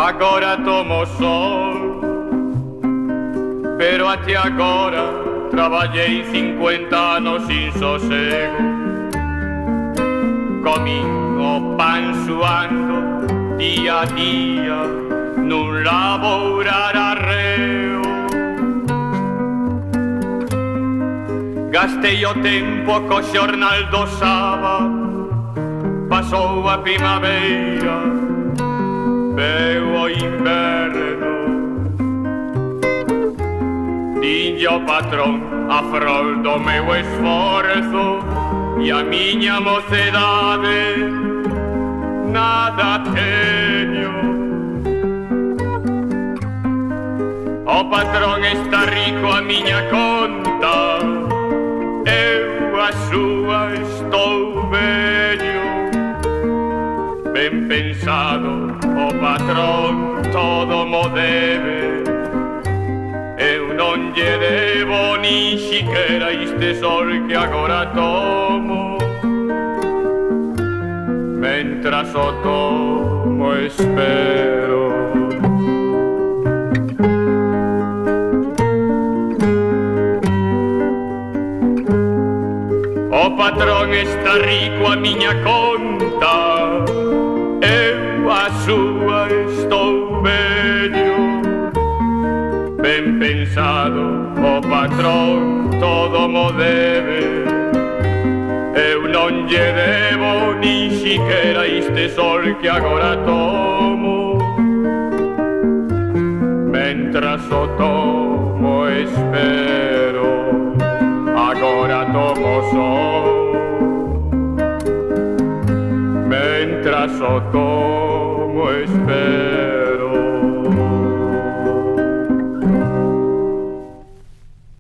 agora tomo sol, pero até agora traballei 50 anos sin sosego. Comín o pan suando día a día nun laborar arreo. Gastei o tempo co xornal do sábado, pasou a primavera, veu o inverno. Dinlle o patrón a frol do meu esforzo e a miña mocedade nada teño. O patrón está rico a miña conta, eu a súa estou vello. Ben pensado o patrón todo mo debe, eu non lle debo ni siquiera este sol que agora tomo. Mentras o tomo espero. O patrón está rico a miña conta, eu a súa estou vello. Ben pensado o patrón todo mo debe, eu non lle debo ni siquiera este sol que agora tomo. Mentras o tomo espero, agora tomo sol. Mentras o tomo espero.